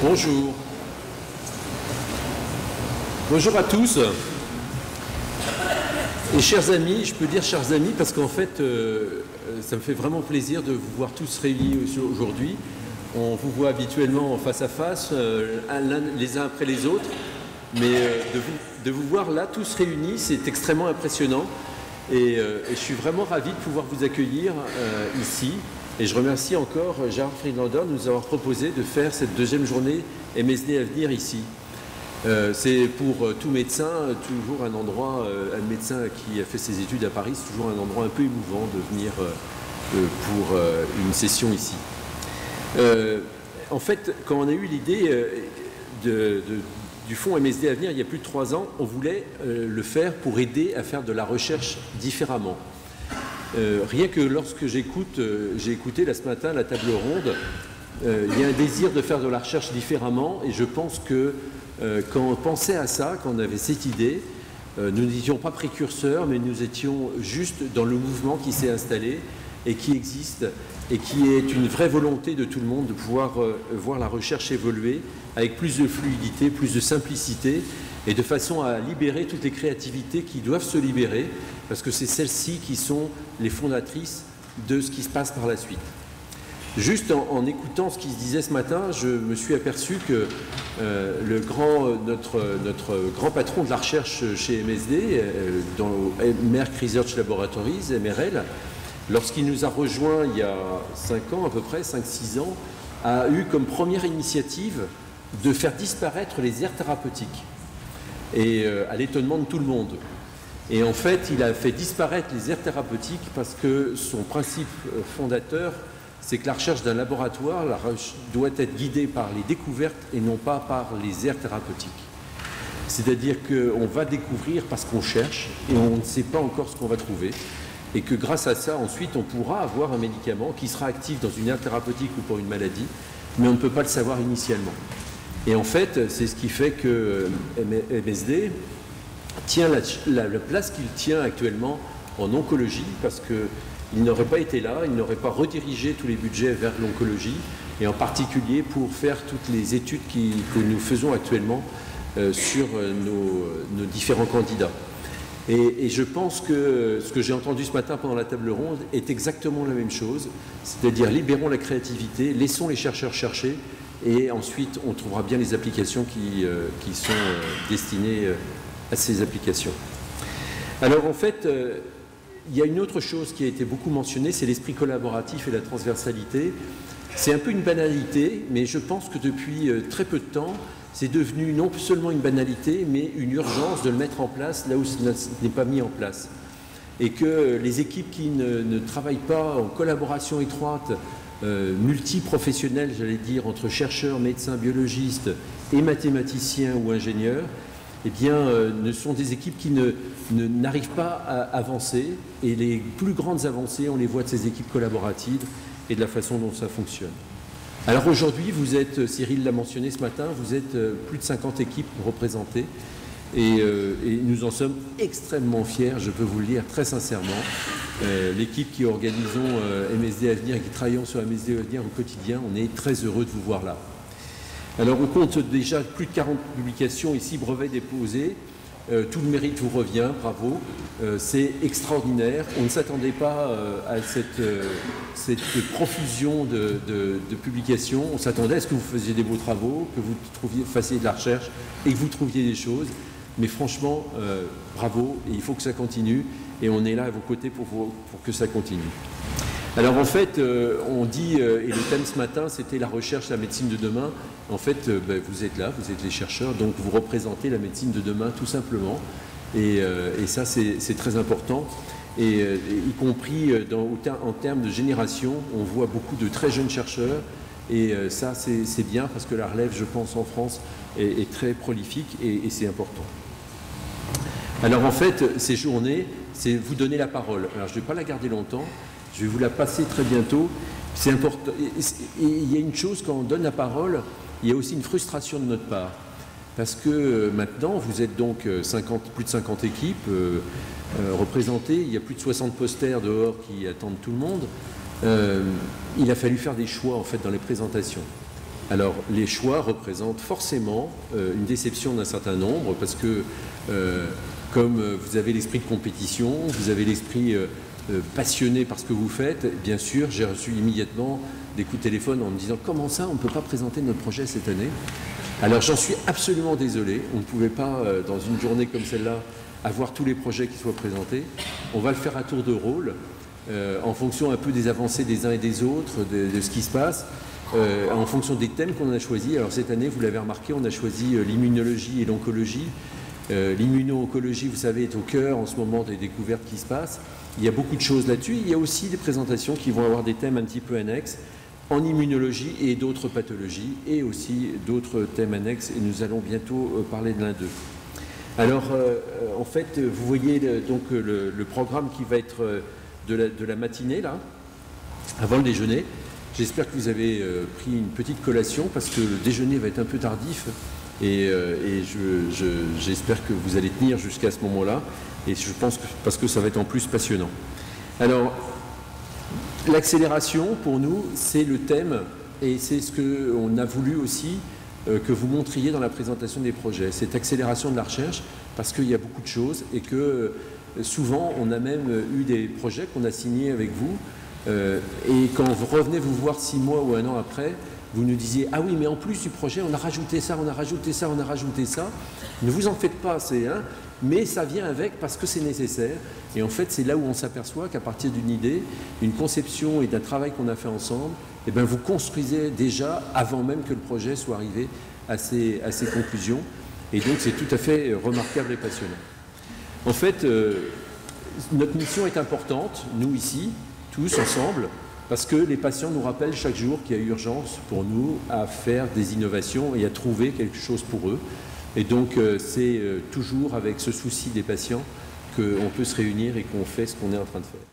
Bonjour. Bonjour à tous. Et chers amis, je peux dire chers amis parce qu'en fait, ça me fait vraiment plaisir de vous voir tous réunis aujourd'hui. On vous voit habituellement face à face, les uns après les autres, mais de vous voir là tous réunis, c'est extrêmement impressionnant. Et je suis vraiment ravi de pouvoir vous accueillir ici. Et je remercie encore Gérard Friedlander de nous avoir proposé de faire cette deuxième journée MSD Avenir ici. C'est pour tout médecin toujours un endroit, un médecin qui a fait ses études à Paris, c'est toujours un endroit un peu émouvant de venir pour une session ici. En fait, quand on a eu l'idée du fonds MSD Avenir il y a plus de 3 ans, on voulait le faire pour aider à faire de la recherche différemment. Rien que lorsque j'ai écouté là ce matin la table ronde, il y a un désir de faire de la recherche différemment et je pense que quand on pensait à ça, quand on avait cette idée, nous n'étions pas précurseurs, mais nous étions juste dans le mouvement qui s'est installé et qui existe et qui est une vraie volonté de tout le monde de pouvoir voir la recherche évoluer avec plus de fluidité, plus de simplicité et de façon à libérer toutes les créativités qui doivent se libérer parce que c'est celles-ci qui sont les fondatrices de ce qui se passe par la suite. Juste en écoutant ce qui se disait ce matin, je me suis aperçu que notre grand patron de la recherche chez MSD, dans Merck Research Laboratories, MRL, lorsqu'il nous a rejoints il y a 5 ans à peu près, 5-6 ans, a eu comme première initiative de faire disparaître les aires thérapeutiques, et à l'étonnement de tout le monde. Et en fait, il a fait disparaître les aires thérapeutiques parce que son principe fondateur, c'est que la recherche d'un laboratoire doit être guidée par les découvertes et non pas par les aires thérapeutiques. C'est-à-dire qu'on va découvrir parce qu'on cherche et on ne sait pas encore ce qu'on va trouver. Et que grâce à ça, ensuite, on pourra avoir un médicament qui sera actif dans une aire thérapeutique ou pour une maladie, mais on ne peut pas le savoir initialement. Et en fait, c'est ce qui fait que MSD tient la place qu'il tient actuellement en oncologie, parce qu'il n'aurait pas été là, il n'aurait pas redirigé tous les budgets vers l'oncologie, et en particulier pour faire toutes les études que nous faisons actuellement sur nos différents candidats. Et je pense que ce que j'ai entendu ce matin pendant la table ronde est exactement la même chose, c'est-à-dire libérons la créativité, laissons les chercheurs chercher, et ensuite on trouvera bien les applications qui sont destinées à ces applications. Alors en fait, il y a une autre chose qui a été beaucoup mentionnée, c'est l'esprit collaboratif et la transversalité. C'est un peu une banalité, mais je pense que depuis très peu de temps, c'est devenu non seulement une banalité, mais une urgence de le mettre en place là où ce n'est pas mis en place. Et que les équipes qui ne travaillent pas en collaboration étroite, multiprofessionnelle, j'allais dire, entre chercheurs, médecins, biologistes et mathématiciens ou ingénieurs, eh bien, ne sont des équipes qui n'arrivent pas à avancer. Et les plus grandes avancées, on les voit de ces équipes collaboratives et de la façon dont ça fonctionne. Alors aujourd'hui, vous êtes, Cyril l'a mentionné ce matin, vous êtes plus de 50 équipes représentées et nous en sommes extrêmement fiers, je peux vous le dire très sincèrement. L'équipe qui organisons MSD Avenir et qui travaillons sur MSD Avenir au quotidien, on est très heureux de vous voir là. Alors on compte déjà plus de 40 publications ici, brevets déposés. Tout le mérite vous revient, bravo. C'est extraordinaire. On ne s'attendait pas à cette profusion de publications. On s'attendait à ce que vous faisiez des beaux travaux, que vous fassiez de la recherche et que vous trouviez des choses. Mais franchement, bravo, et il faut que ça continue. Et on est là à vos côtés pour que ça continue. Alors en fait, on dit, et le thème ce matin, c'était la recherche, la médecine de demain. En fait, vous êtes là, vous êtes les chercheurs, donc vous représentez la médecine de demain tout simplement. Et ça, c'est très important. Et y compris en termes de génération, on voit beaucoup de très jeunes chercheurs. Et ça, c'est bien parce que la relève, je pense, en France est très prolifique et c'est important. Alors en fait, ces journées, c'est vous donner la parole. Alors je ne vais pas la garder longtemps. Je vais vous la passer très bientôt. C'est important. Et il y a une chose, quand on donne la parole, il y a aussi une frustration de notre part. Parce que maintenant, vous êtes donc plus de 50 équipes représentées. Il y a plus de 60 posters dehors qui attendent tout le monde. Il a fallu faire des choix en fait dans les présentations. Alors les choix représentent forcément une déception d'un certain nombre parce que comme vous avez l'esprit de compétition, vous avez l'esprit passionné par ce que vous faites, bien sûr, j'ai reçu immédiatement des coups de téléphone en me disant « Comment ça, on ne peut pas présenter notre projet cette année ?» Alors j'en suis absolument désolé, on ne pouvait pas, dans une journée comme celle-là, avoir tous les projets qui soient présentés. On va le faire à tour de rôle, en fonction un peu des avancées des uns et des autres, de ce qui se passe, en fonction des thèmes qu'on a choisis. Alors cette année, vous l'avez remarqué, on a choisi l'immunologie et l'oncologie. L'immuno-oncologie, vous savez, est au cœur en ce moment des découvertes qui se passent. Il y a beaucoup de choses là-dessus. Il y a aussi des présentations qui vont avoir des thèmes un petit peu annexes en immunologie et d'autres pathologies et aussi d'autres thèmes annexes. Et nous allons bientôt parler de l'un d'eux. Alors, en fait, vous voyez donc le programme qui va être de la matinée, là, avant le déjeuner. J'espère que vous avez pris une petite collation parce que le déjeuner va être un peu tardif. Et j'espère que vous allez tenir jusqu'à ce moment-là, et je pense que parce que ça va être en plus passionnant. Alors, l'accélération, pour nous, c'est le thème, et c'est ce qu'on a voulu aussi que vous montriez dans la présentation des projets, cette accélération de la recherche, parce qu'il y a beaucoup de choses, et que souvent, on a même eu des projets qu'on a signés avec vous, et quand vous revenez vous voir 6 mois ou 1 an après, vous nous disiez « Ah oui, mais en plus du projet, on a rajouté ça, on a rajouté ça, on a rajouté ça. » Ne vous en faites pas, mais ça vient avec parce que c'est nécessaire. Et en fait, c'est là où on s'aperçoit qu'à partir d'une idée, une conception et d'un travail qu'on a fait ensemble, eh bien, vous construisez déjà avant même que le projet soit arrivé à ses conclusions. Et donc, c'est tout à fait remarquable et passionnant. En fait, notre mission est importante, nous ici, tous ensemble, parce que les patients nous rappellent chaque jour qu'il y a urgence pour nous à faire des innovations et à trouver quelque chose pour eux. Et donc c'est toujours avec ce souci des patients qu'on peut se réunir et qu'on fait ce qu'on est en train de faire.